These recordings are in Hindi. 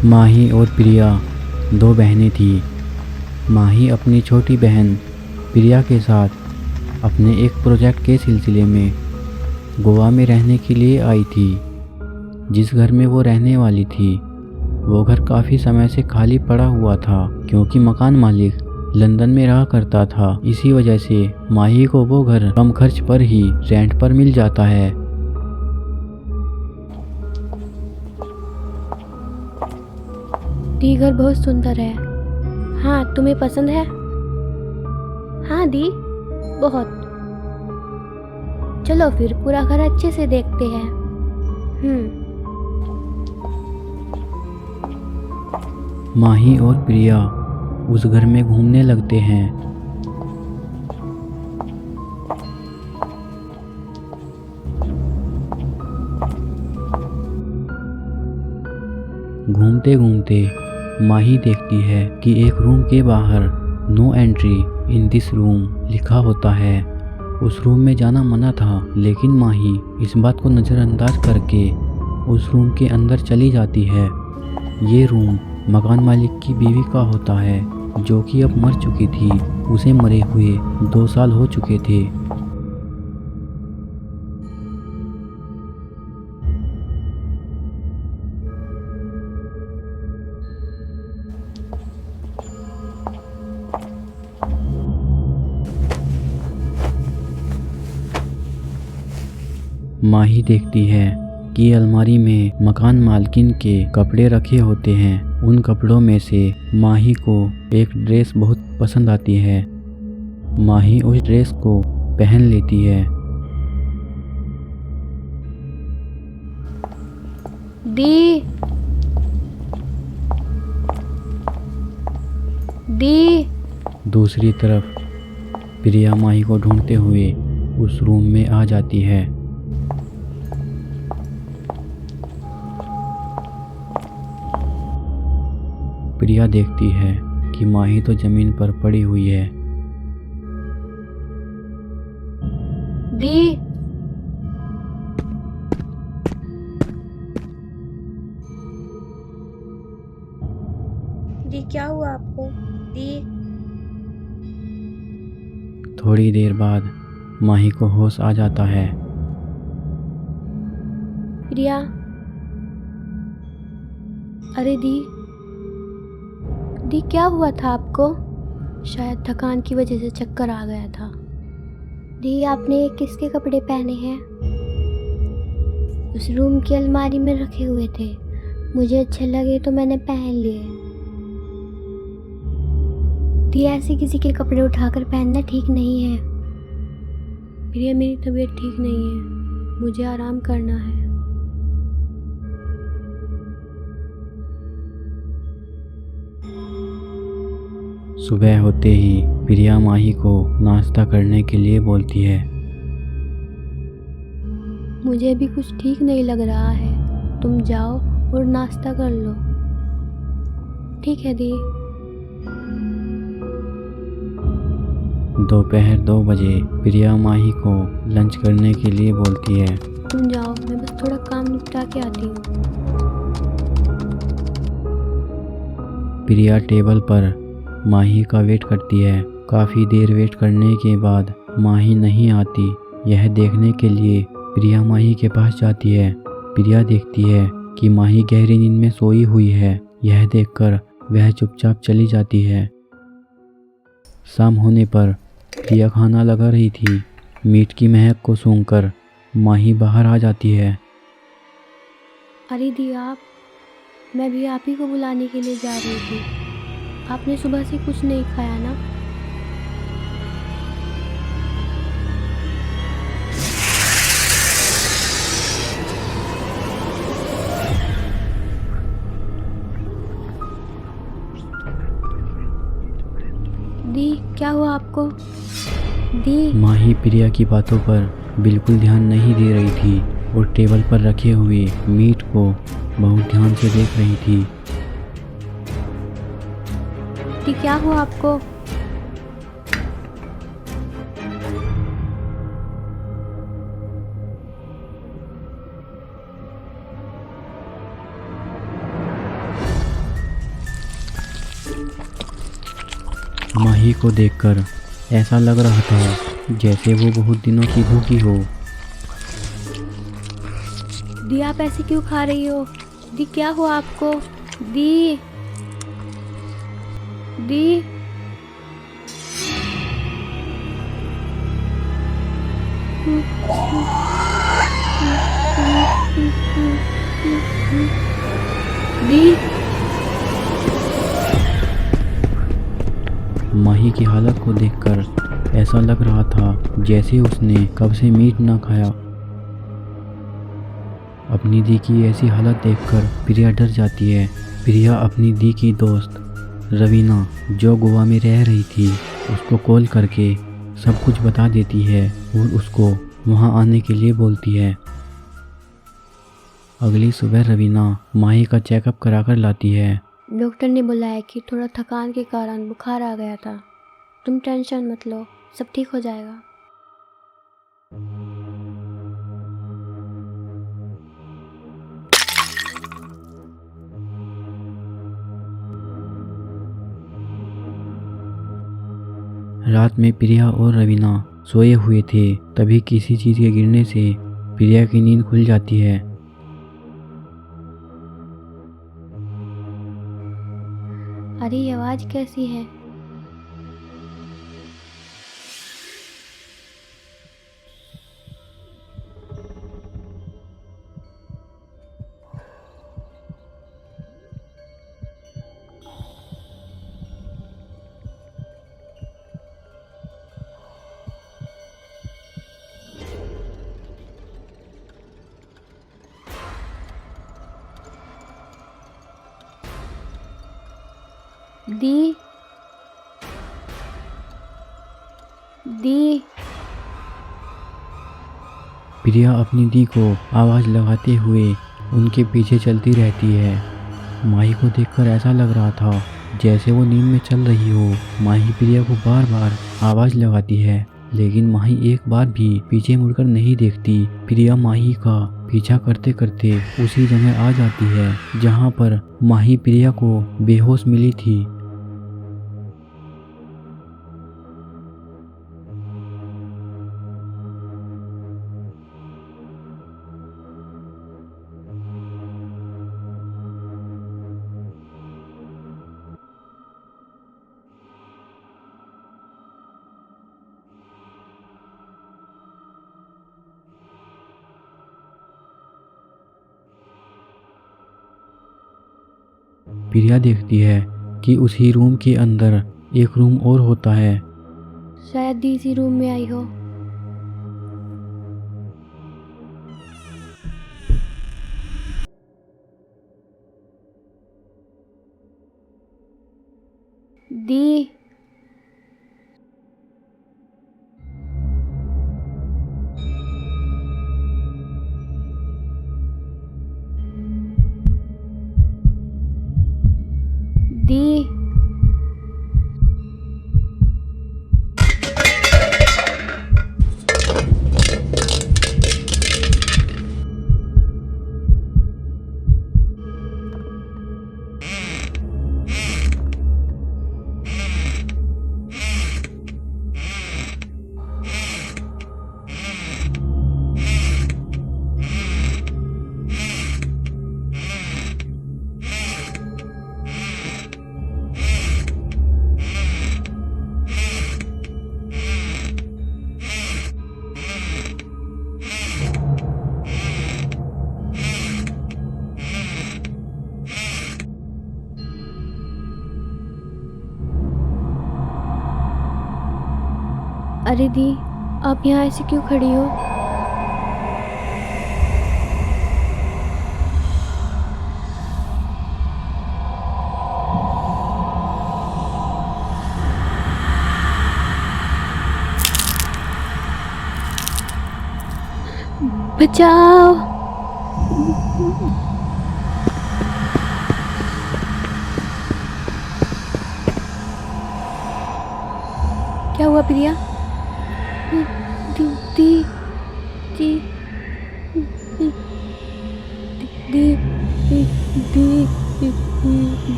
माही और प्रिया दो बहनें थीं। माही अपनी छोटी बहन प्रिया के साथ अपने एक प्रोजेक्ट के सिलसिले में गोवा में रहने के लिए आई थी। जिस घर में वो रहने वाली थी वो घर काफ़ी समय से खाली पड़ा हुआ था, क्योंकि मकान मालिक लंदन में रहा करता था। इसी वजह से माही को वो घर कम खर्च पर ही रेंट पर मिल जाता है। दी, घर बहुत सुंदर है। हाँ, तुम्हें पसंद है? हाँ दी, बहुत। चलो फिर पूरा घर अच्छे से देखते हैं। माही और प्रिया उस घर में घूमने लगते हैं। घूमते घूमते माही देखती है कि एक रूम के बाहर no entry in this room लिखा होता है। उस रूम में जाना मना था, लेकिन माही इस बात को नज़रअंदाज करके उस रूम के अंदर चली जाती है। ये रूम मकान मालिक की बीवी का होता है, जो कि अब मर चुकी थी। उसे मरे हुए 2 साल हो चुके थे। माही देखती है कि अलमारी में मकान मालकिन के कपड़े रखे होते हैं। उन कपड़ों में से माही को एक ड्रेस बहुत पसंद आती है। माही उस ड्रेस को पहन लेती है। दी, दी। दूसरी तरफ प्रिया माही को ढूंढते हुए उस रूम में आ जाती है। प्रिया देखती है कि माही तो जमीन पर पड़ी हुई है। दी, दी क्या हुआ आपको? दी। थोड़ी देर बाद माही को होश आ जाता है। प्रिया। अरे दी, दी क्या हुआ था आपको? शायद थकान की वजह से चक्कर आ गया था। दी, आपने किसके कपड़े पहने हैं? उस रूम की अलमारी में रखे हुए थे। मुझे अच्छे लगे तो मैंने पहन लिए। दी, ऐसे किसी के कपड़े उठाकर पहनना ठीक नहीं है। प्रिया, मेरी तबीयत ठीक नहीं है, मुझे आराम करना है। सुबह होते ही प्रिया माही को नाश्ता करने के लिए बोलती है। मुझे भी कुछ ठीक नहीं लग रहा है, तुम जाओ और नाश्ता कर लो। ठीक है दी। दोपहर 2 बजे प्रिया माही को लंच करने के लिए बोलती है। तुम जाओ, मैं बस थोड़ा काम निपटा के आती हूँ। प्रिया टेबल पर माही का वेट करती है। काफ़ी देर वेट करने के बाद माही नहीं आती। यह देखने के लिए प्रिया माही के पास जाती है। प्रिया देखती है कि माही गहरी नींद में सोई हुई है। यह देखकर वह चुपचाप चली जाती है। शाम होने पर प्रिया खाना लगा रही थी। मीट की महक को सूंघकर माही बाहर आ जाती है। अरे दी, आप, मैं भी आप ही को बुलाने के लिए जा रही थी। आपने सुबह से कुछ नहीं खाया ना? दी, क्या हुआ आपको? दी। माही प्रिया की बातों पर बिल्कुल ध्यान नहीं दे रही थी और टेबल पर रखे हुए मीट को बहुत ध्यान से देख रही थी। दी क्या हुआ आपको? माही को देखकर ऐसा लग रहा था जैसे वो बहुत दिनों की भूखी हो। दी आप ऐसे क्यों खा रही हो? दी क्या हुआ आपको? दी दी दी माही की हालत को देखकर ऐसा लग रहा था जैसे उसने कब से मीट ना खाया। अपनी दी की ऐसी हालत देखकर प्रिया डर जाती है। प्रिया अपनी दी की दोस्त रवीना जो गोवा में रह रही थी उसको कॉल करके सब कुछ बता देती है और उसको वहां आने के लिए बोलती है। अगली सुबह रवीना माही का चेकअप कराकर लाती है। डॉक्टर ने बुलाया कि थोड़ा थकान के कारण बुखार आ गया था। तुम टेंशन मत लो, सब ठीक हो जाएगा। रात में प्रिया और रवीना सोए हुए थे, तभी किसी चीज के गिरने से प्रिया की नींद खुल जाती है। अरे ये आवाज़ कैसी है? दी दी प्रिया अपनी दी को आवाज़ लगाते हुए उनके पीछे चलती रहती है। माही को देखकर ऐसा लग रहा था जैसे वो नींद में चल रही हो। माही प्रिया को बार बार आवाज़ लगाती है लेकिन माही एक बार भी पीछे मुड़कर नहीं देखती। प्रिया माही का पीछा करते करते उसी जगह आ जाती है जहाँ पर माही प्रिया को बेहोश मिली थी। प्रिया देखती है कि उसी रूम के अंदर एक रूम और होता है। शायद दी इसी रूम में आई हो। दी दी अरे दी आप यहाँ ऐसे क्यों खड़ी हो? बचाओ। क्या हुआ प्रिया? दी दी दी दी दी दी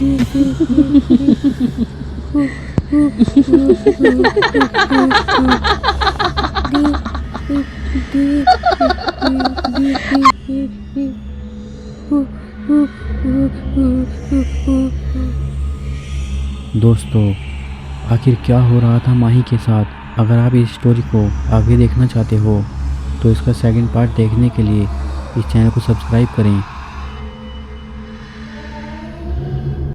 दी दोस्तों, आखिर क्या हो रहा था माही के साथ? अगर आप इस स्टोरी को आगे देखना चाहते हो तो इसका सेकंड पार्ट देखने के लिए इस चैनल को सब्सक्राइब करें